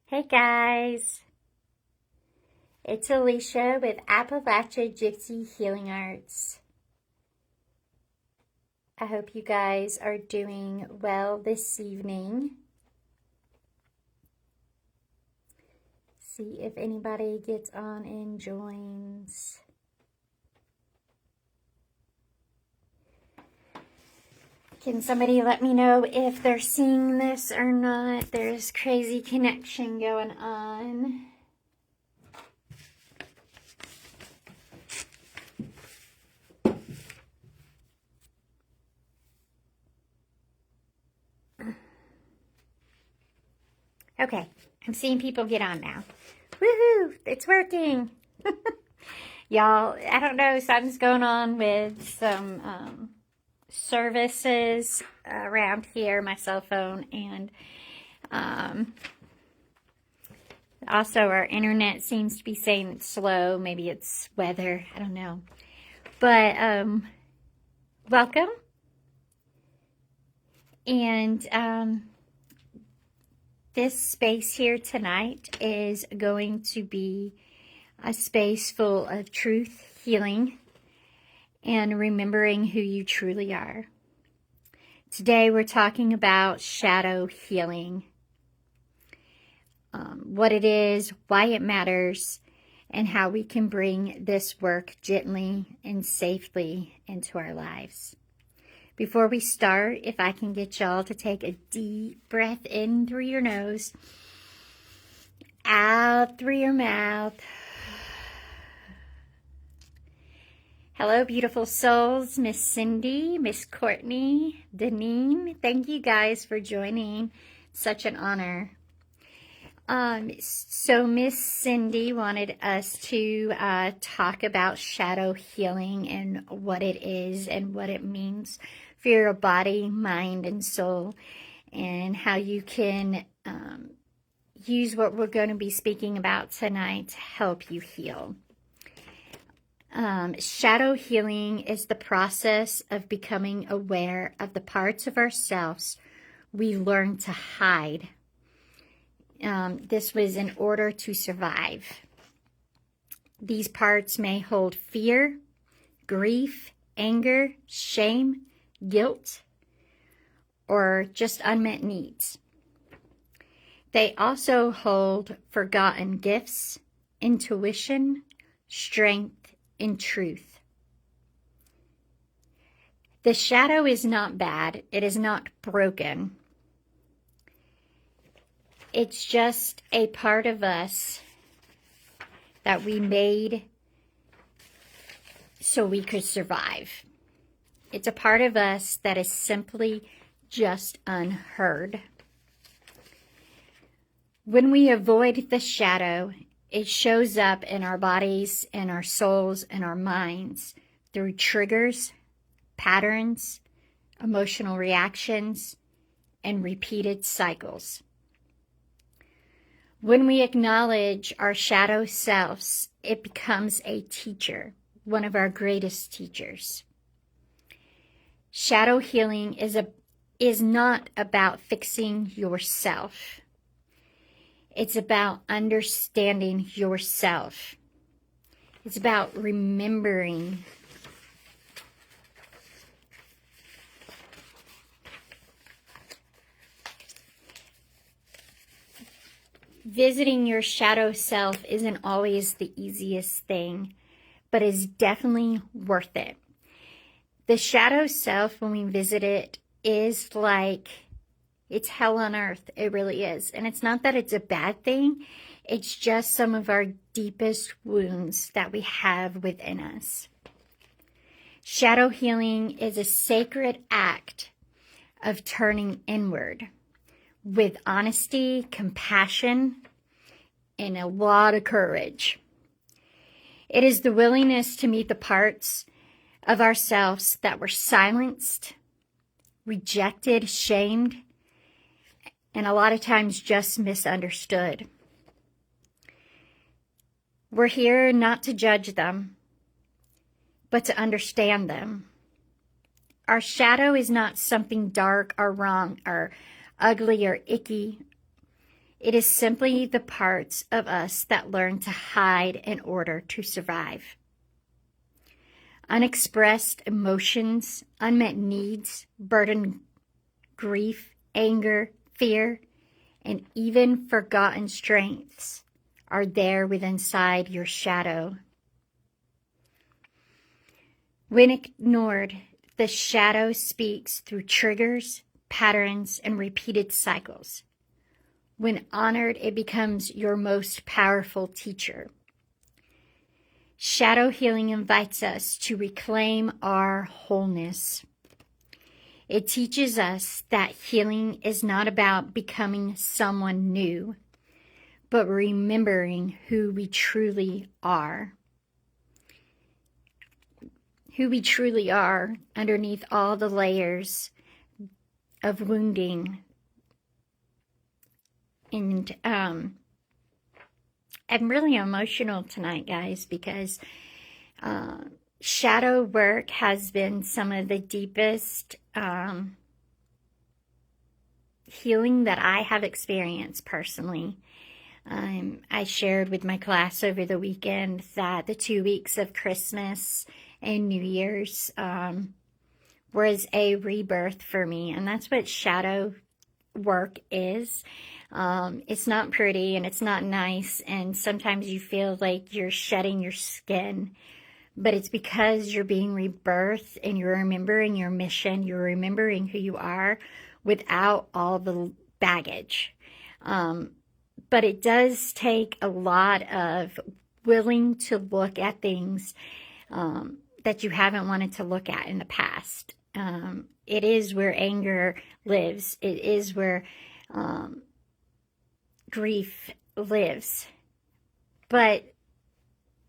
Hey guys, it's Alicia with Appalachia Gypsy Healing Arts. I hope you guys are doing well this evening. See if anybody gets on and joins. Can somebody let me know if they're seeing this or not? There's crazy connection going on. Okay, I'm seeing people get on now. Woohoo, it's working. Y'all, I don't know, something's going on with some services around here, my cell phone, and also our internet seems to be saying it's slow. Maybe it's weather, I don't know. But welcome. And this space here tonight is going to be a space full of truth, healing, and remembering who you truly are. Today we're talking about shadow healing, what it is, why it matters, and how we can bring this work gently and safely into our lives. Before we start, if I can get y'all to take a deep breath in through your nose, out through your mouth. Hello, beautiful souls. Miss Cindy, Miss Courtney, Deneen. Thank you guys for joining. Such an honor. So Miss Cindy wanted us to talk about shadow healing and what it is and what it means for your body, mind, and soul, and how you can use what we're going to be speaking about tonight to help you heal. Shadow healing is the process of becoming aware of the parts of ourselves we learn to hide. This was in order to survive. These parts may hold fear, grief, anger, shame, guilt, or just unmet needs. They also hold forgotten gifts, intuition, strength, and truth. The shadow is not bad. It is not broken. It's just a part of us that we made so we could survive. It's a part of us that is simply just unheard. When we avoid the shadow, it shows up in our bodies and our souls and our minds through triggers, patterns, emotional reactions, and repeated cycles. When we acknowledge our shadow selves, it becomes a teacher, one of our greatest teachers. Shadow healing is not about fixing yourself. It's about understanding yourself. It's about remembering. Visiting your shadow self isn't always the easiest thing, but is definitely worth it. The shadow self, when we visit it, is like, it's hell on earth. It really is. And it's not that it's a bad thing. It's just some of our deepest wounds that we have within us. Shadow healing is a sacred act of turning inward with honesty, compassion, and a lot of courage. It is the willingness to meet the parts of ourselves that were silenced, rejected, shamed, and a lot of times just misunderstood. We're here not to judge them, but to understand them. Our shadow is not something dark or wrong or ugly or icky. It is simply the parts of us that learn to hide in order to survive. Unexpressed emotions, unmet needs, burden, grief, anger, fear, and even forgotten strengths are there within inside your shadow. When ignored, the shadow speaks through triggers, patterns, and repeated cycles. When honored, it becomes your most powerful teacher. Shadow healing invites us to reclaim our wholeness. It teaches us that healing is not about becoming someone new, but remembering who we truly are. Who we truly are underneath all the layers of wounding. And I'm really emotional tonight, guys, because shadow work has been some of the deepest healing that I have experienced personally. I shared with my class over the weekend that the 2 weeks of Christmas and New Year's was a rebirth for me, and that's what shadow work is. It's not pretty and it's not nice, and sometimes you feel like you're shedding your skin, but it's because you're being rebirthed and you're remembering your mission, you're remembering who you are without all the baggage. But it does take a lot of willing to look at things that you haven't wanted to look at in the past. It is where anger lives. It is where grief lives. But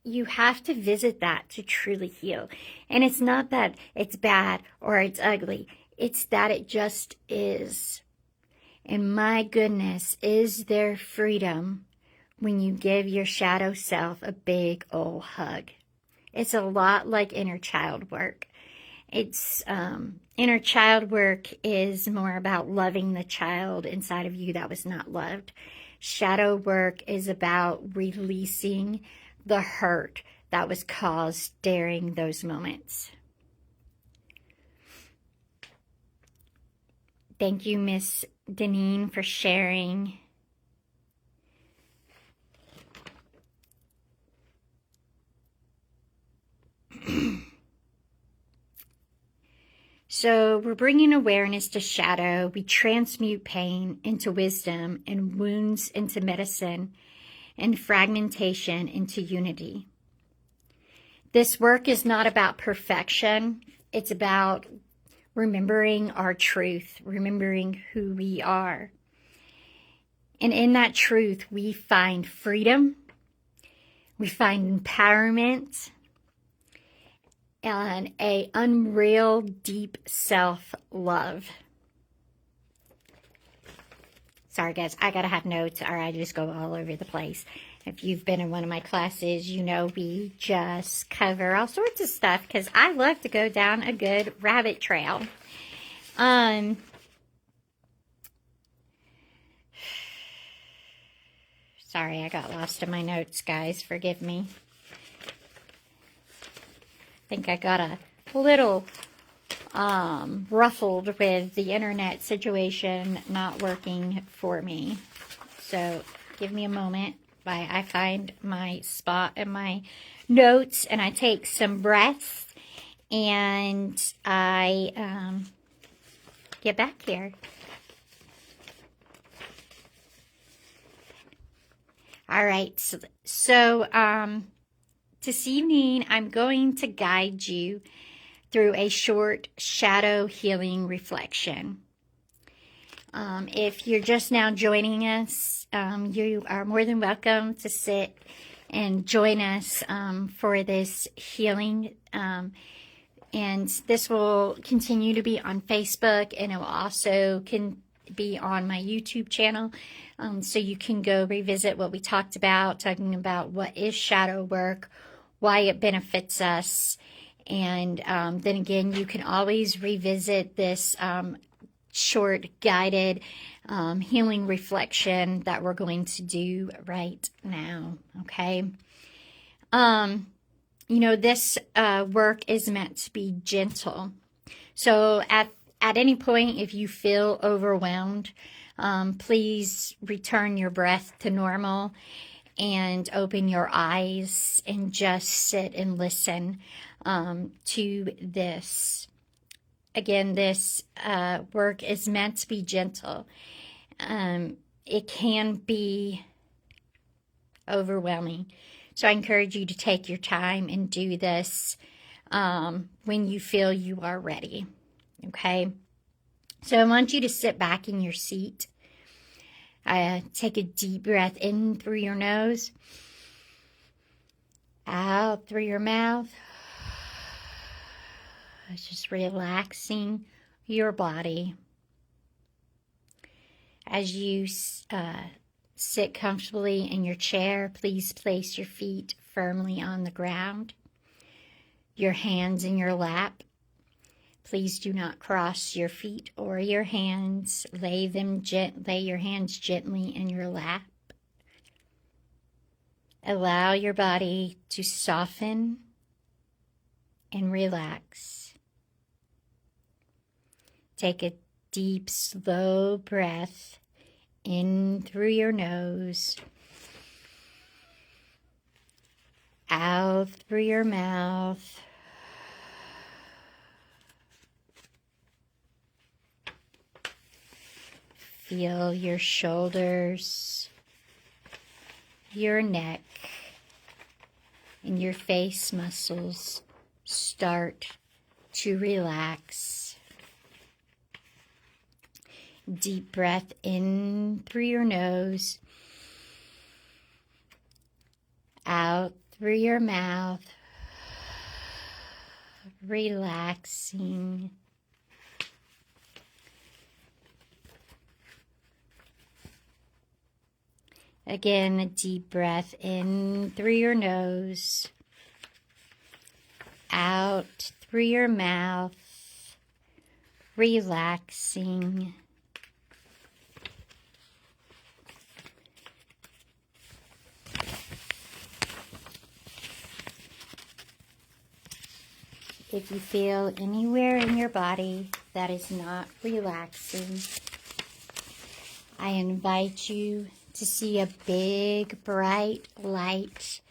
you have to visit that to truly heal. And it's not that it's bad or it's ugly. It's that it just is. And my goodness, is there freedom when you give your shadow self a big old hug. It's a lot like inner child work. It's inner child work is more about loving the child inside of you that was not loved. Shadow work is about releasing the hurt that was caused during those moments. Thank you, Miss Deneen, for sharing. So we're bringing awareness to shadow. We transmute pain into wisdom and wounds into medicine and fragmentation into unity. This work is not about perfection. It's about remembering our truth, remembering who we are. And in that truth, we find freedom, we find empowerment, and a unreal deep self-love. Sorry guys, I gotta have notes or I just go all over the place. If you've been in one of my classes, you know we just cover all sorts of stuff because I love to go down a good rabbit trail. Sorry, I got lost in my notes, guys. Forgive me. I think I got a little ruffled with the internet situation not working for me. So give me a moment while I find my spot in my notes and I take some breaths and I get back here. All right, so this evening, I'm going to guide you through a short shadow healing reflection. If you're just now joining us, you are more than welcome to sit and join us for this healing. And this will continue to be on Facebook, and it will also be on my YouTube channel. So you can go revisit what we talked about, talking about what is shadow work, why it benefits us, and then again, you can always revisit this short guided healing reflection that we're going to do right now. Okay. This work is meant to be gentle. So at any point, if you feel overwhelmed, please return your breath to normal and open your eyes and just sit and listen to this. Again, this work is meant to be gentle. It can be overwhelming. So I encourage you to take your time and do this when you feel you are ready. Okay? So I want you to sit back in your seat. Take a deep breath in through your nose, out through your mouth. Just relaxing your body. As you sit comfortably in your chair, please place your feet firmly on the ground. Your hands in your lap. Please do not cross your feet or your hands. Lay your hands gently in your lap. Allow your body to soften and relax. Take a deep, slow breath in through your nose, out through your mouth. Feel your shoulders, your neck, and your face muscles start to relax. Deep breath in through your nose, out through your mouth, relaxing. Again, a deep breath in through your nose, out through your mouth, relaxing. If you feel anywhere in your body that is not relaxing, I invite you to see a big, bright light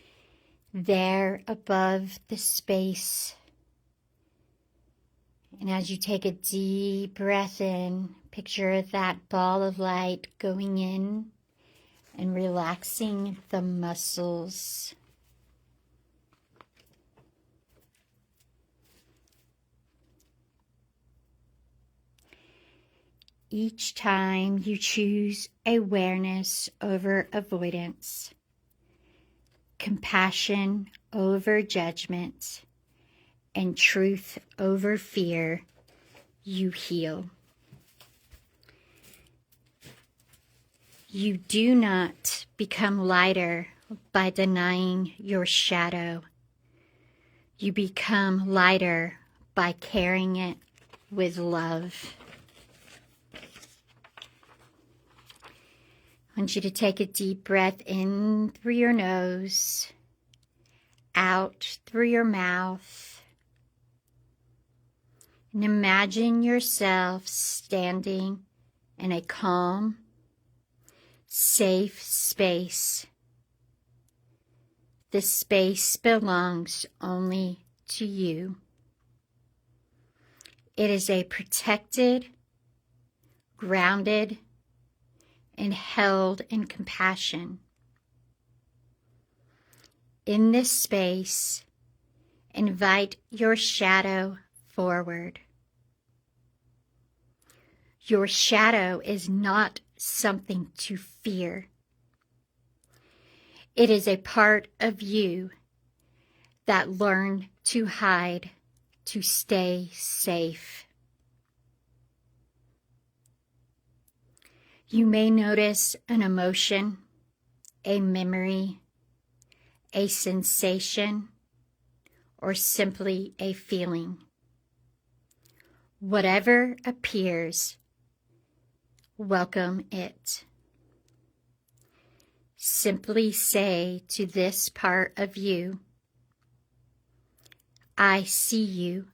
there above the space. And as you take a deep breath in, picture that ball of light going in and relaxing the muscles. Each time you choose awareness over avoidance, compassion over judgment, and truth over fear, you heal. You do not become lighter by denying your shadow. You become lighter by carrying it with love. I want you to take a deep breath in through your nose, out through your mouth, and imagine yourself standing in a calm, safe space. This space belongs only to you. It is a protected, grounded, and held in compassion. In this space, invite your shadow forward. Your shadow is not something to fear. It is a part of you that learned to hide to stay safe. You may notice an emotion, a memory, a sensation, or simply a feeling. Whatever appears, welcome it. Simply say to this part of you, I see you.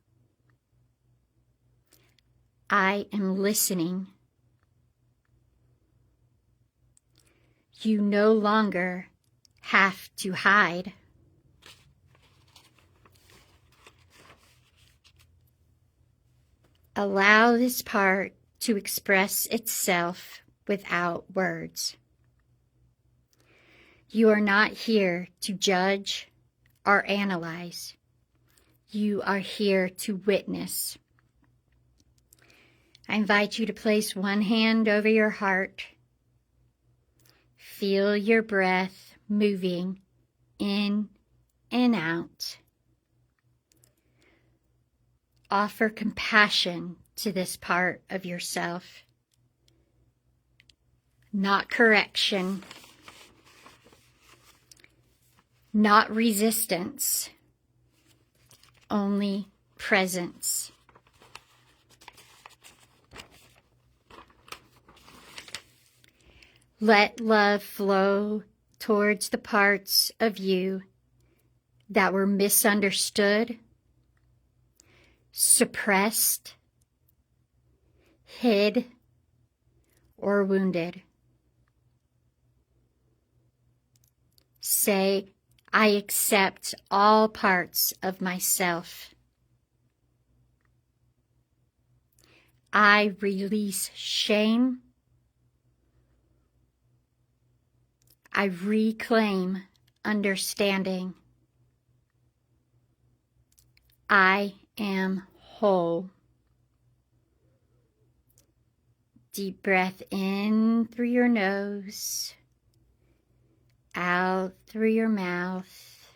I am listening. You no longer have to hide. Allow this part to express itself without words. You are not here to judge or analyze. You are here to witness. I invite you to place one hand over your heart. Feel your breath moving in and out. Offer compassion to this part of yourself, not correction, not resistance, only presence. Let love flow towards the parts of you that were misunderstood, suppressed, hid, or wounded. Say, I accept all parts of myself. I release shame. I reclaim understanding. I am whole. Deep breath in through your nose, out through your mouth.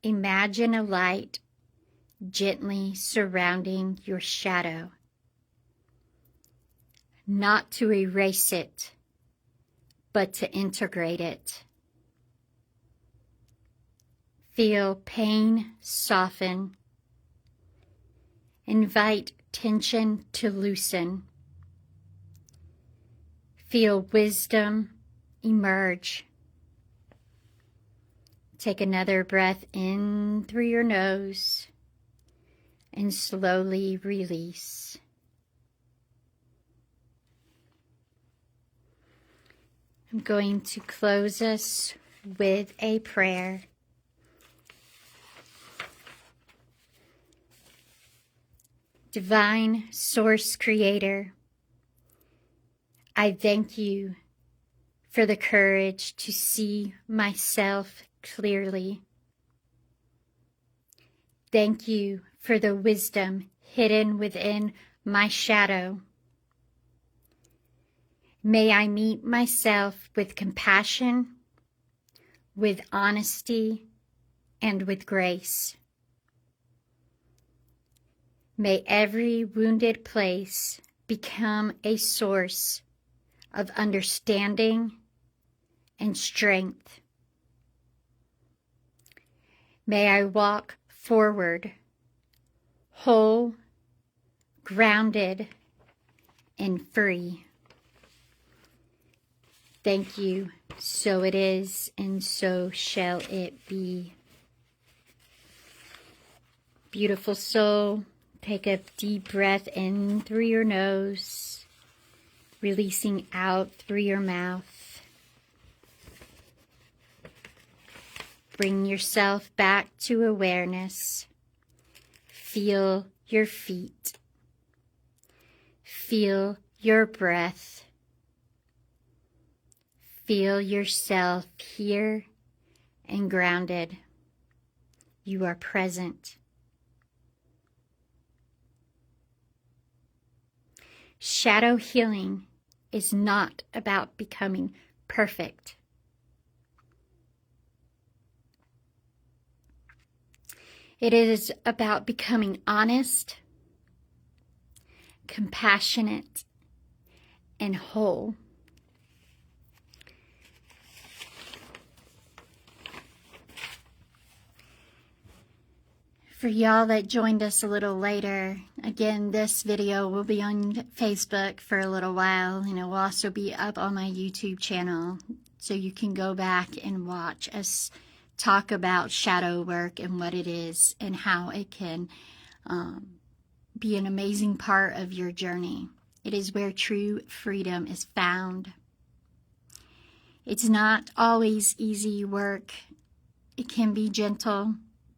Imagine a light gently surrounding your shadow, not to erase it, but to integrate it. Feel pain soften. Invite tension to loosen. Feel wisdom emerge. Take another breath in through your nose and slowly release. I'm going to close us with a prayer. Divine Source Creator, I thank you for the courage to see myself clearly. Thank you for the wisdom hidden within my shadow. May I meet myself with compassion, with honesty, and with grace. May every wounded place become a source of understanding and strength. May I walk forward, whole, grounded, and free. Thank you. So it is, and so shall it be. Beautiful soul, take a deep breath in through your nose, releasing out through your mouth. Bring yourself back to awareness. Feel your feet. Feel your breath. Feel yourself here and grounded. You are present. Shadow healing is not about becoming perfect. It is about becoming honest, compassionate, and whole. For y'all that joined us a little later, again, this video will be on Facebook for a little while, and it will also be up on my YouTube channel, so you can go back and watch us talk about shadow work and what it is and how it can be an amazing part of your journey. It is where true freedom is found. It's not always easy work. It can be gentle,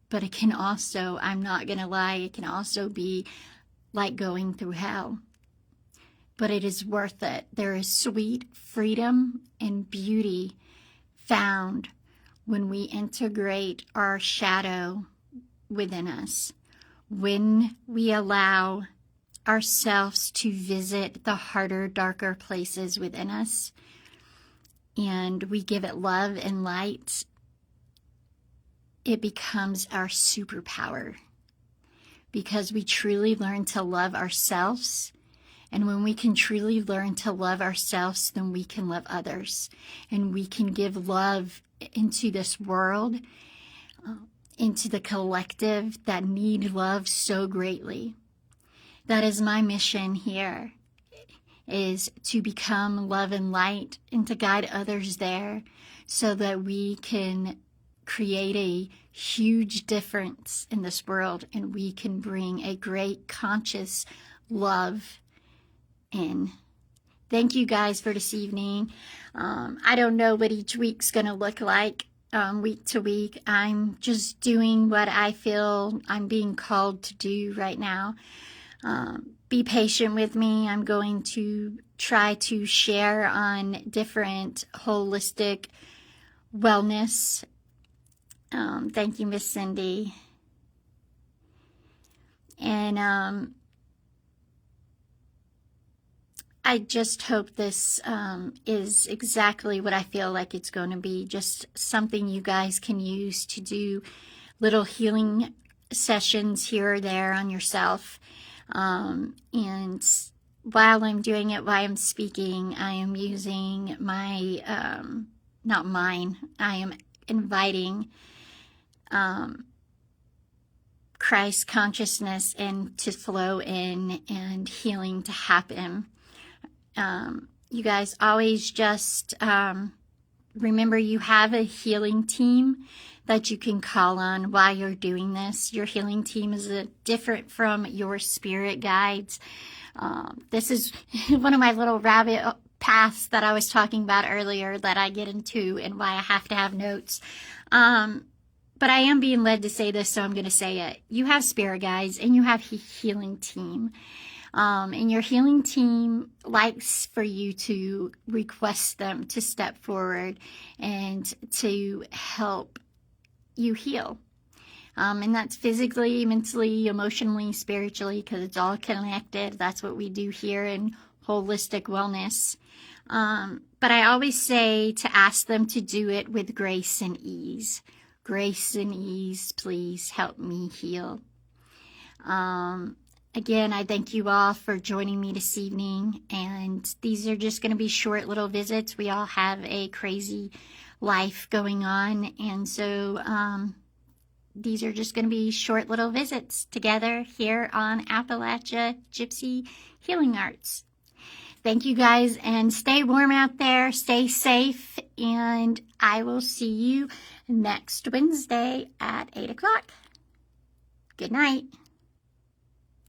but it can also, I'm not going to lie, it can also be like going through hell. But it is worth it. There is sweet freedom and beauty found when we integrate our shadow within us. When we allow ourselves to visit the harder, darker places within us, and we give it love and light, it becomes our superpower, because we truly learn to love ourselves. And when we can truly learn to love ourselves, then we can love others, and we can give love into this world, into the collective that need love so greatly. That is my mission here, is to become love and light and to guide others there, so that we can create a huge difference in this world, and we can bring a great conscious love in. Thank you guys for this evening. I don't know what each week's going to look like week to week. I'm just doing what I feel I'm being called to do right now. Be patient with me. I'm going to try to share on different holistic wellness. Thank you, Miss Cindy. And I just hope this is exactly what I feel like it's going to be. Just something you guys can use to do little healing sessions here or there on yourself. And while I'm doing it, while I'm speaking, I am using my, not mine, I am inviting Christ consciousness in to flow in and healing to happen. You guys always just remember you have a healing team that you can call on while you're doing this. Your healing team is different from your spirit guides. This is one of my little rabbit paths that I was talking about earlier that I get into, and why I have to have notes. But I am being led to say this, so I'm going to say it. You have spirit guides and you have a healing team. And your healing team likes for you to request them to step forward and to help you heal. And that's physically, mentally, emotionally, spiritually, because it's all connected. That's what we do here in holistic wellness. But I always say to ask them to do it with grace and ease. Grace and ease, please help me heal. Again, I thank you all for joining me this evening, and these are just going to be short little visits. We all have a crazy life going on, and so these are just going to be short little visits together here on Appalachia Gypsy Healing Arts. Thank you guys, and stay warm out there, stay safe, and I will see you next Wednesday at 8 o'clock. Good night.